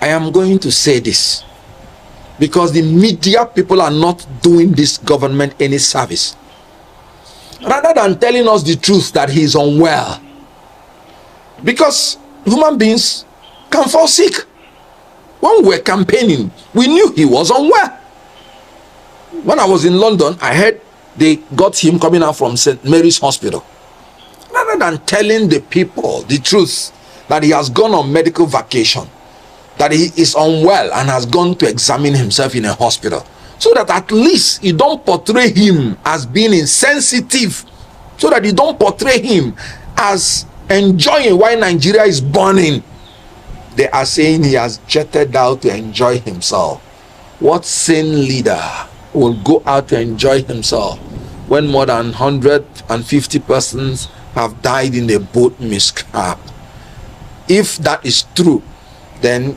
I am going to say this because the media people are not doing this government any service. Rather than telling us the truth that he is unwell, because human beings can fall sick. When we were campaigning, we knew he was unwell. When I was in London, I heard they got him coming out from St. Mary's Hospital. Rather than telling the people the truth that he has gone on medical vacation, that he is unwell and has gone to examine himself in a hospital, so that at least you don't portray him as being insensitive, so that you don't portray him as enjoying while Nigeria is burning. They are saying he has jetted out to enjoy himself. What sane leader will go out to enjoy himself when more than 150 persons have died in a boat mishap? If that is true, then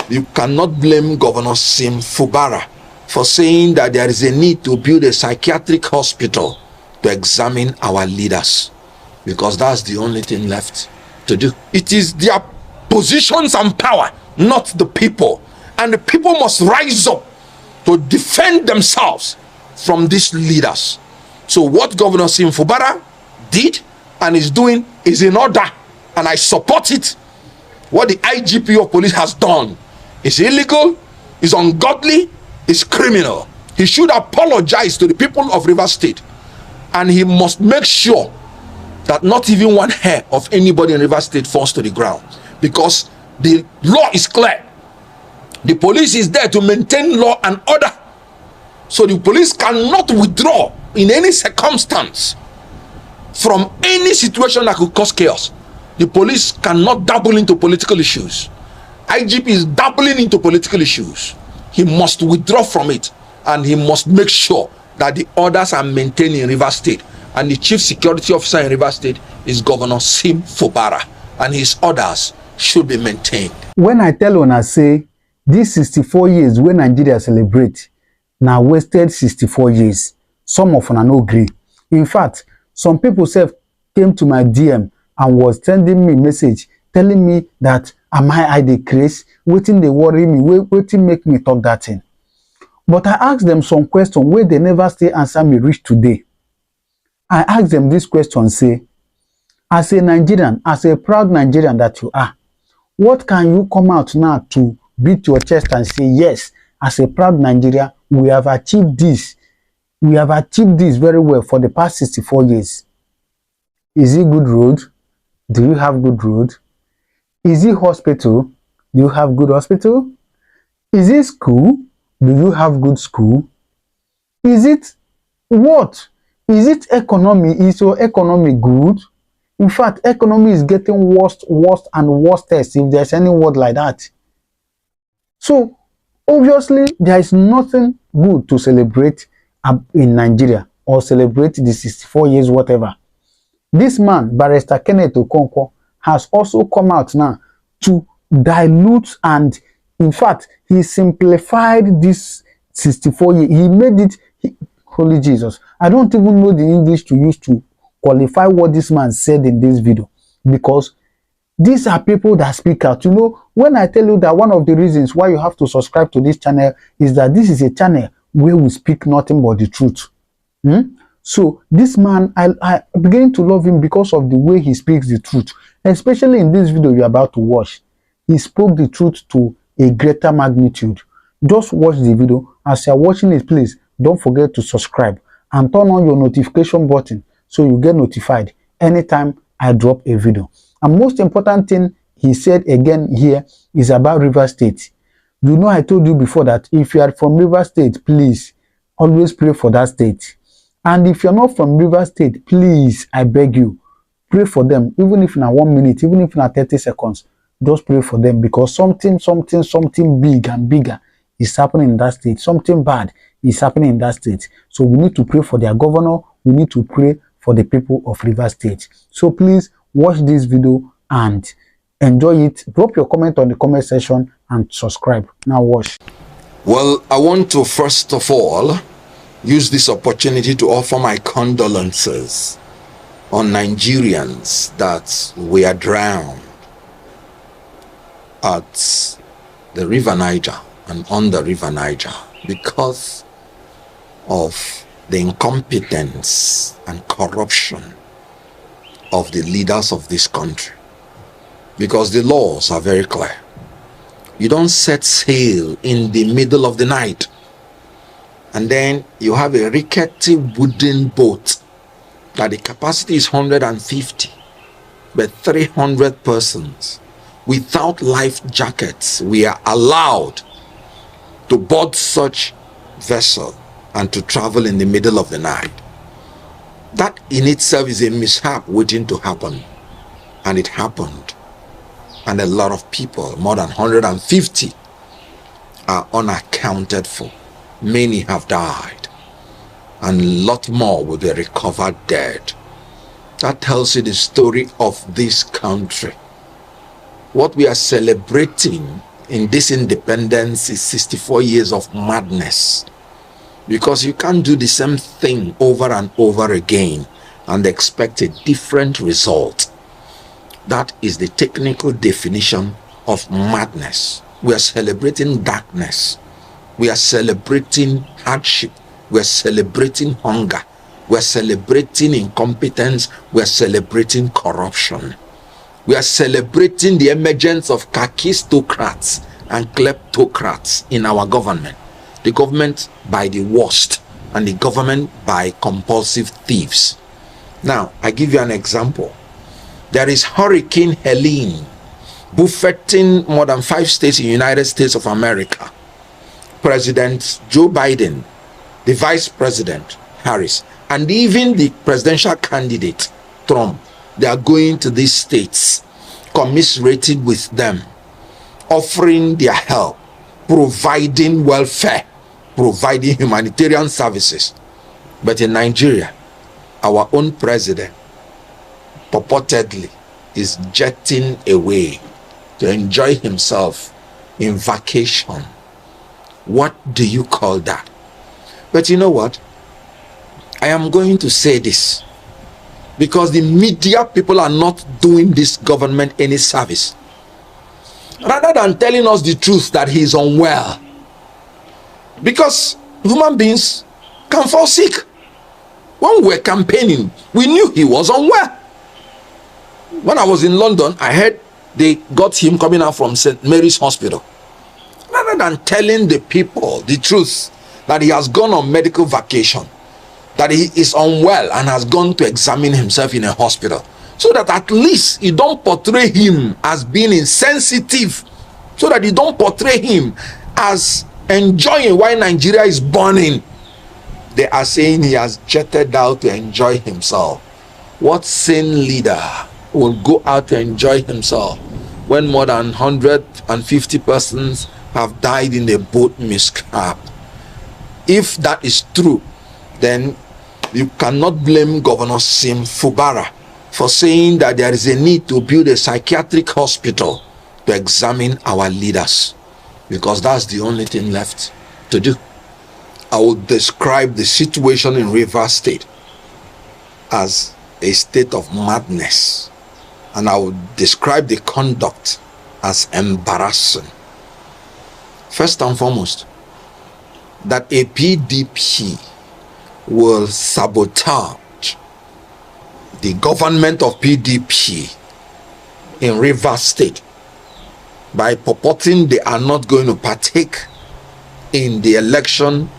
you cannot blame Governor Sim Fubara for saying that there is a need to build a psychiatric hospital to examine our leaders, because that's the only thing left to do. It is their positions and power, not the people, and the people must rise up to defend themselves from these leaders. So what Governor Sim Fubara did and is doing is in order, and I support it. What the IGP of police has done is illegal, is ungodly, is criminal. He should apologize to the people of Rivers State, and he must make sure that not even one hair of anybody in Rivers State falls to the ground, because the law is clear. The police is there to maintain law and order, so the police cannot withdraw in any circumstance from any situation that could cause chaos. The police cannot dabble into political issues. IGP is dabbling into political issues. He must withdraw from it, and he must make sure that the orders are maintained in Rivers State. And the chief security officer in Rivers State is Governor Sim Fubara, and his orders should be maintained. When I tell una say this 64 years when Nigeria celebrate, now wasted 64 years, some of una no agree. In fact, some people came to my DM and was sending me message telling me that am I the craze, waiting they worry me, waiting make me talk that thing. But I asked them some question where they never stay answer me reach today. I asked them this question, say, as a Nigerian, as a proud Nigerian that you are, what can you come out now to beat your chest and say, yes, as a proud Nigeria, we have achieved this. We have achieved this very well for the past 64 years. Is it good road? Do you have good road? Is it hospital? Do you have good hospital? Is it school? Do you have good school? Is it what? Is it economy? Is your economy good? In fact, economy is getting worse and worse, if there's any word like that. So, obviously, there is nothing good to celebrate in Nigeria or celebrate the 64 years, whatever. This man, Barrister Kenneth, has also come out now to dilute, and in fact, he simplified this 64 years. He made it, holy Jesus, I don't even know the English to use to qualify what this man said in this video, because these are people that speak out. You know, when I tell you that one of the reasons why you have to subscribe to this channel is that this is a channel where we speak nothing but the truth. So this man, I begin to love him because of the way he speaks the truth, especially in this video you're about to watch. He spoke the truth to a greater magnitude. Just watch the video. As you're watching it, please don't forget to subscribe and turn on your notification button so you get notified anytime I drop a video. And most important thing he said again here is about Rivers State. You know, I told you before that if you are from Rivers State, please always pray for that state. And if you're not from Rivers State, please, I beg you, pray for them. Even if in 1 minute, even if in 30 seconds, just pray for them, because something big and bigger is happening in that state. Something bad is happening in that state. So we need to pray for their governor. We need to pray for the people of Rivers State. So please watch this video and enjoy it. Drop your comment on the comment section and subscribe. Now watch. Well, I want to first of all use this opportunity to offer my condolences on Nigerians that we are drowned at the River Niger and on the River Niger because of the incompetence and corruption of the leaders of this country. Because the laws are very clear. You don't set sail in the middle of the night and then you have a rickety wooden boat that the capacity is 150, but 300 persons without life jackets we are allowed to board such vessel and to travel in the middle of the night. That in itself is a mishap waiting to happen, and it happened, and a lot of people, more than 150, are unaccounted for. Many have died, and a lot more will be recovered dead. That tells you the story of this country. What we are celebrating in this independence is 64 years of madness, because you can't do the same thing over and over again and expect a different result. That is the technical definition of madness. We are celebrating darkness. We are celebrating hardship. We are celebrating hunger. We are celebrating incompetence. We are celebrating corruption. We are celebrating the emergence of kakistocrats and kleptocrats in our government. The government by the worst, and the government by compulsive thieves. Now, I give you an example. There is Hurricane Helene buffeting more than 5 states in the United States of America. President Joe Biden, the Vice President Harris, and even the presidential candidate Trump, they are going to these states, commiserating with them, offering their help, providing welfare, providing humanitarian services. But in Nigeria, our own president purportedly is jetting away to enjoy himself in vacation. What do you call that? But you know what? I am going to say this because the media people are not doing this government any service. Rather than telling us the truth that he is unwell, because human beings can fall sick. When we were campaigning, we knew he was unwell. When I was in London, I heard they got him coming out from St. Mary's Hospital. Rather than telling the people the truth that he has gone on medical vacation, that he is unwell and has gone to examine himself in a hospital, so that at least you don't portray him as being insensitive, so that you don't portray him as enjoying while Nigeria is burning. They are saying he has jetted out to enjoy himself. What sane leader will go out to enjoy himself when more than 150 persons have died in a boat mishap? If that is true, then you cannot blame Governor Sim Fubara for saying that there is a need to build a psychiatric hospital to examine our leaders, because that's the only thing left to do. I will describe the situation in Rivers State as a state of madness, and I will describe the conduct as embarrassing. First and foremost, that a PDP will sabotage the government of PDP in Rivers State by purporting they are not going to partake in the election,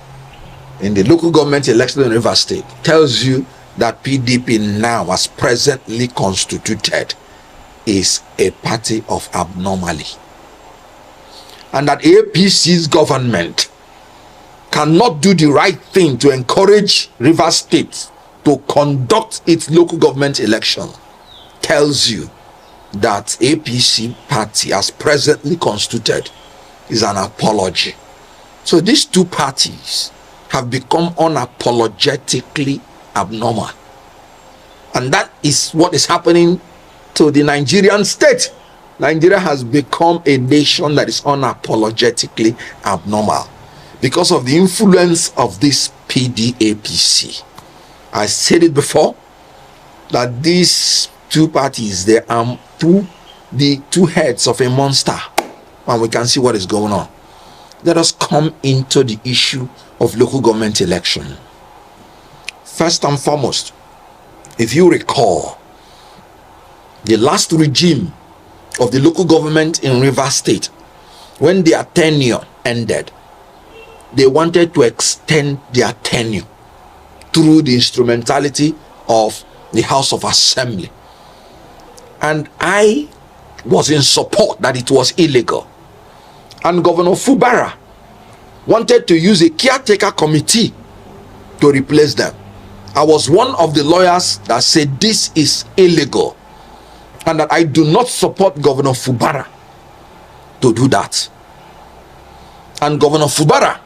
in the local government election in Rivers State, tells you that PDP now, as presently constituted, is a party of abnormality, and that APC's government cannot do the right thing to encourage Rivers State to conduct its local government election, tells you that APC party, as presently constituted, is an apology. So these two parties have become unapologetically abnormal, and that is what is happening to the Nigerian state. Nigeria has become a nation that is unapologetically abnormal because of the influence of this PDAPC. I said it before that these two parties, they are the two heads of a monster. and we can see what is going on. Let us come into the issue of local government election. First and foremost, if you recall, the last regime of the local government in Rivers State, when their tenure ended, they wanted to extend their tenure through the instrumentality of the House of Assembly. And I was in support that it was illegal. And Governor Fubara wanted to use a caretaker committee to replace them. I was one of the lawyers that said this is illegal and that I do not support Governor Fubara to do that. And Governor Fubara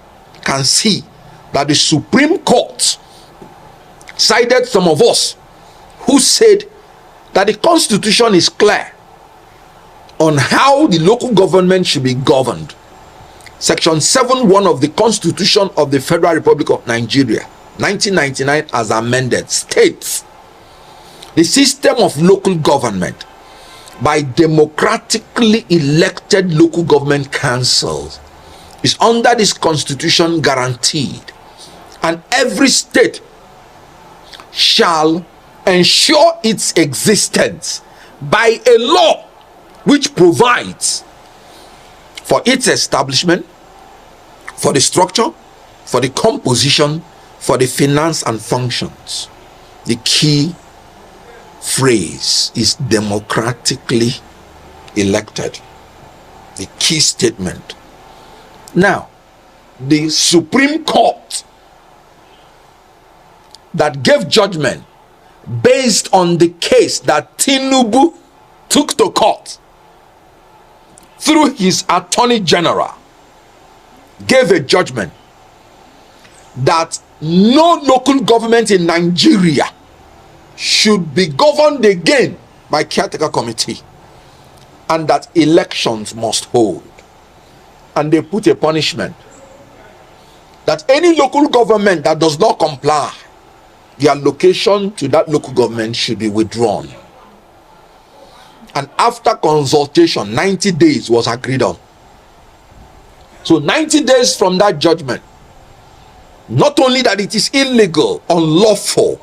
can see that the Supreme Court sided some of us who said that the Constitution is clear on how the local government should be governed. Section 7(1) of the Constitution of the Federal Republic of Nigeria, 1999 as amended, states the system of local government by democratically elected local government councils is under this constitution guaranteed, and every state shall ensure its existence by a law which provides for its establishment, for the structure, for the composition, for the finance and functions. The key phrase is democratically elected. The key statement. Now, the Supreme Court that gave judgment based on the case that Tinubu took to court through his Attorney General gave a judgment that no local government in Nigeria should be governed again by caretaker committee, and that elections must hold. And they put a punishment that any local government that does not comply, the allocation to that local government should be withdrawn. And after consultation, 90 days was agreed on. So 90 days from that judgment, not only that it is illegal, unlawful,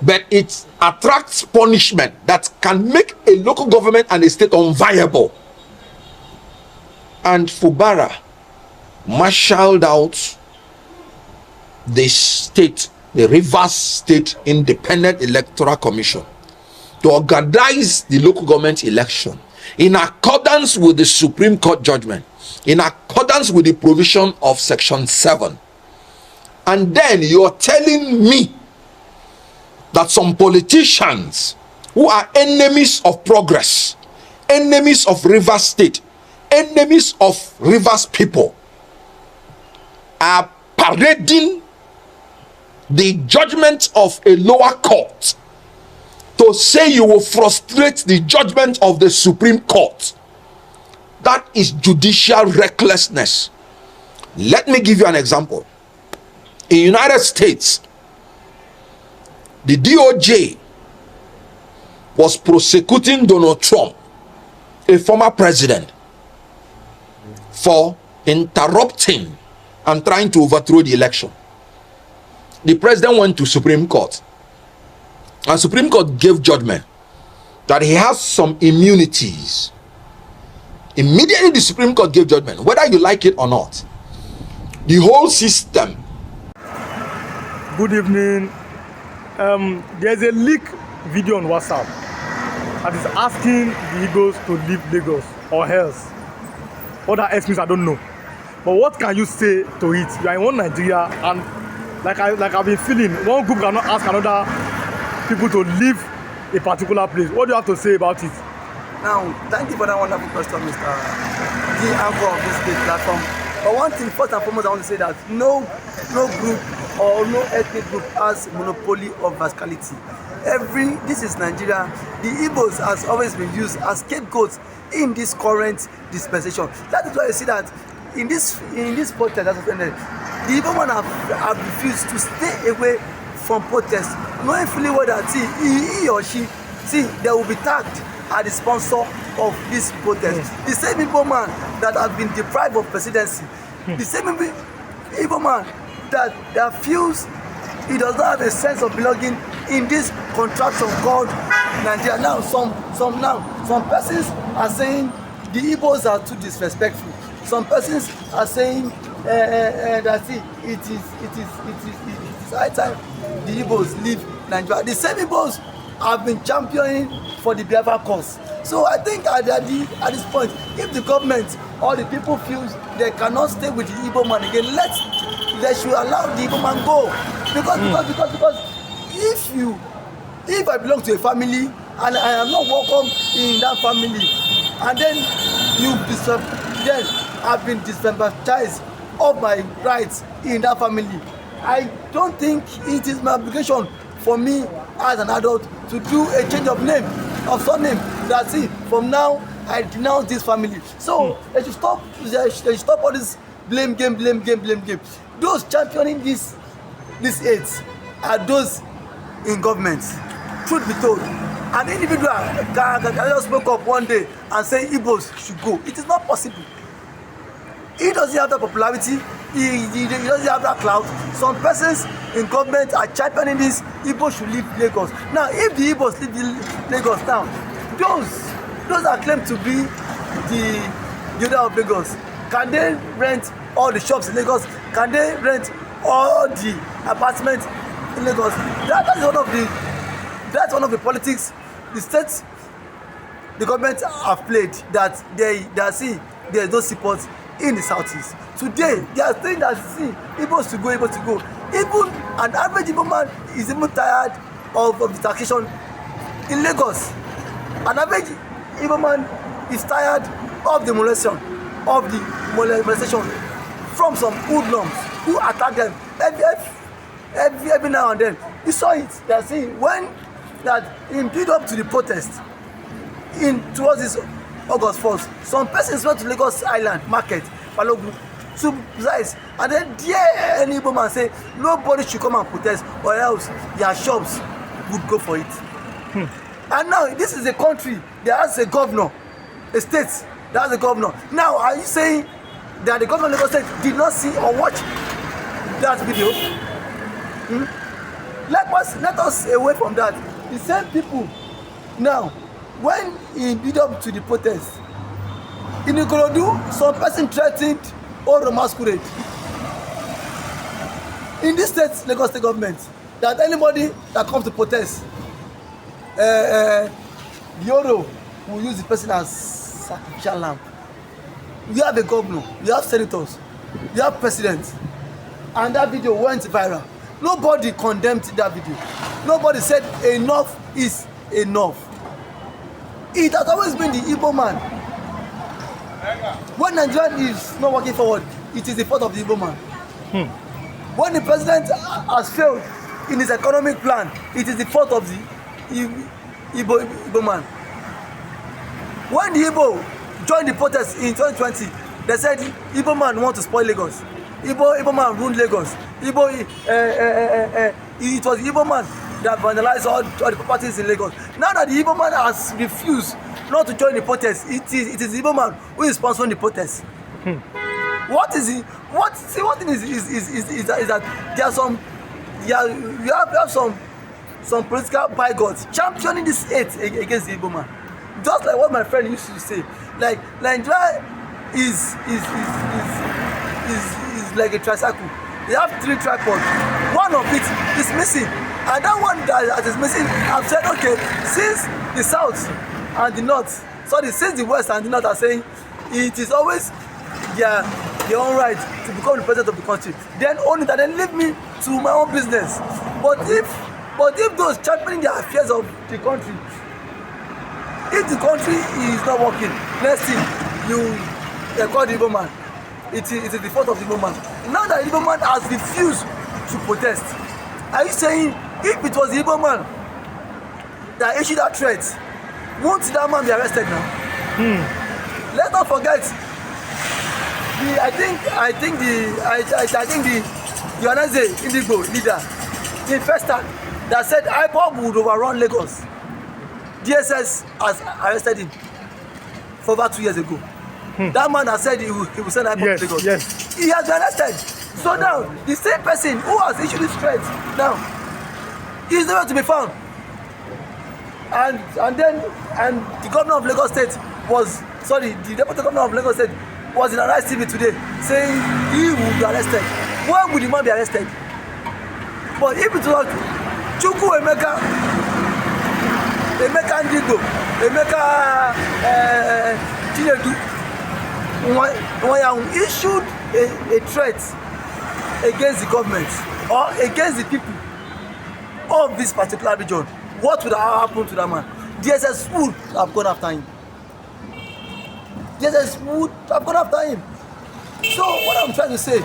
but it attracts punishment that can make a local government and a state unviable. And Fubara marshaled out the state, the Rivers State Independent Electoral Commission, to organize the local government election in accordance with the Supreme Court judgment, in accordance with the provision of Section 7. And then you're telling me that some politicians who are enemies of progress, enemies of Rivers State, enemies of Rivers people, are parading the judgment of a lower court to say you will frustrate the judgment of the Supreme Court. That is judicial recklessness. Let me give you an example. In the United States, the DOJ was prosecuting Donald Trump, a former president, for interrupting and trying to overthrow the election. The president went to Supreme Court, and Supreme Court gave judgment that he has some immunities. Immediately the Supreme Court gave judgment, whether you like it or not. The whole system. Good evening. There's a leak video on WhatsApp that is asking the Eagles to leave Lagos or else. What that else means, I don't know. But what can you say to it? You are in one Nigeria, and like I've been feeling, one group cannot ask another people to leave a particular place. What do you have to say about it? Now, thank you for that wonderful question, Mr. The anchor of this big platform. But one thing, first and foremost, I want to say that no group or no ethnic group has monopoly of rascality. This is Nigeria. The Igbos has always been used as scapegoats in this current dispensation. That is why you see that in this protest that was ended, the Igbo man have refused to stay away from protest, knowing fully well that he or she, they will be tagged are the sponsor of this protest. The same Igbo man that has been deprived of presidency, the same Igbo man that feels he does not have a sense of belonging in this contraction called Nigeria. Now, some persons are saying the Igbos are too disrespectful. Some persons are saying that it is high time the Igbos leave Nigeria. The same Igbos have been championing for the Biafra cause. So I think at this point, if the government or the people feel they cannot stay with the Igbo man again, they should allow the Igbo man go. Because if I belong to a family and I am not welcome in that family, and then I've been disenfranchised of my rights in that family, I don't think it is my obligation for me as an adult to do a change of name, of surname. That's it. From now, I denounce this family. So they should stop. They should stop all this blame game. Those championing this hate are those in government. Truth be told, an individual can just wake up one day and say Igbos should go. It is not possible. He doesn't have that popularity. He doesn't have that clout. Some persons in government are championing this. Igbos should leave Lagos. Now, if the Igbos leave Lagos now, those that claim to be the owner of Lagos, can they rent all the shops in Lagos? Can they rent all the apartments in Lagos? That's one of the politics the government have played, that they see there is no support in the southeast. Today they are saying that Igbos to go. Even an average Igbo man is even tired of the taxation in Lagos. An average Igbo man is tired of the molestation from some hoodlums who attack them every now and then. You saw it. They are saying when that in build up to the protest towards this August 1st, some persons went to Lagos Island Market, Balogun, to precise, and then there any Igbo man say nobody should come and protest or else their shops would go for it. And now this is a country that has a governor, a state that has a governor. Now are you saying that the governor of Lagos State did not see or watch that video? Let us away from that. The same people now, when he build up to the protest in Ikorodu, some person threatened all the masquerade in this state, Lagos State government, that anybody that comes to protest, the Oro will use the person as sacrificial lamb. We have a governor, we have senators, we have presidents, and that video went viral. Nobody condemned that video. Nobody said enough is enough. It has always been the Igbo man. When Nigeria is not working forward, it is the fault of the Igbo man. When the president has failed in his economic plan, it is the fault of the Igbo man. When the Igbo joined the protest in 2020, they said Igbo man want to spoil Lagos. Igbo man ruined Lagos. It was the Igbo man that vandalized all the properties in Lagos. Now that the Igbo man has refused not to join the protest, it is the Igbo man who is sponsoring the protest. One thing is that there are you have some political bigots championing this hate against the Igbo man. Just like what my friend used to say, like Nigeria is like a tricycle. They have 3 tripods. One of it is missing, and that one that is missing, I've said, okay, since the south and the north, since the west and the north are saying it is always their own right to become the president of the country, then own it and then leave me to my own business. But if those championing the affairs of the country, if the country is not working, next thing they call the Igbo man. It is the fault of the Igbo man. Now that the Igbo man has refused to protest, are you saying if it was the Igbo man that issued that threat, won't that man be arrested now? Let's not forget I think the Yohaneze Indigbo leader, the first time that said IPOB would overrun Lagos. DSS has arrested him for over 2 years ago. That man has said he will send Ekpa to Lagos. Yes. He has been arrested. So now, the same person who has issued this threat now, he is nowhere to be found. And the governor of Lagos State the deputy governor of Lagos State was in Arise TV today saying he will be arrested. When will the man be arrested? But if it was Chukwu Emeka Ndigo, Emeka Chinedu, issued a threat against the government or against the people of this particular region, what would have happened to that man? DSS would have gone after him. DSS would have gone after him. So what I'm trying to say,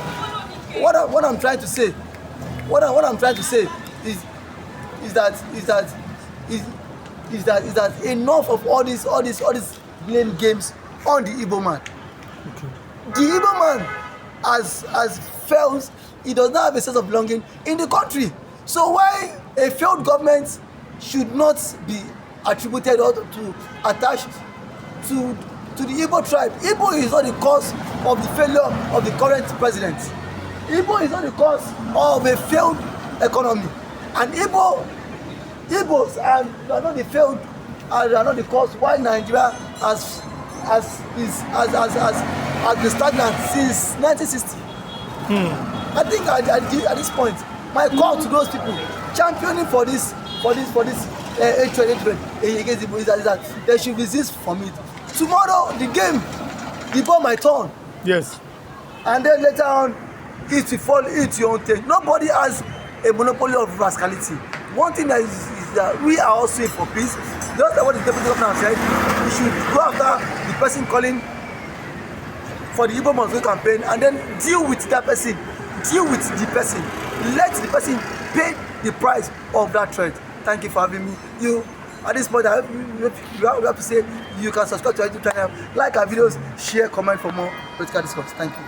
what I'm trying to say is that enough of all these blame games on the Igbo man. Okay. The Igbo man has failed. He does not have a sense of belonging in the country. So why a failed government should not be attributed or to attached to the Igbo tribe? Igbo is not the cause of the failure of the current president. Igbo is not the cause of a failed economy. And Igbos are not the failed, are not the cause why Nigeria has been stagnant since 1960. I think at this point, my call to those people championing for this hatred against the is that they should resist from it. Tomorrow the ball might turn. Yes. And then later on, it will fall into your own thing. Nobody has a monopoly of rascality. One thing that is that we are also here for peace. Just like what the deputy governor said, we should go after the person calling for the Igbo Monthly campaign and then deal with that person. Deal with the person. Let the person pay the price of that threat. Thank you for having me. At this point, you have to say you can subscribe to our YouTube channel, like our videos, share, comment for more political discourse. Thank you.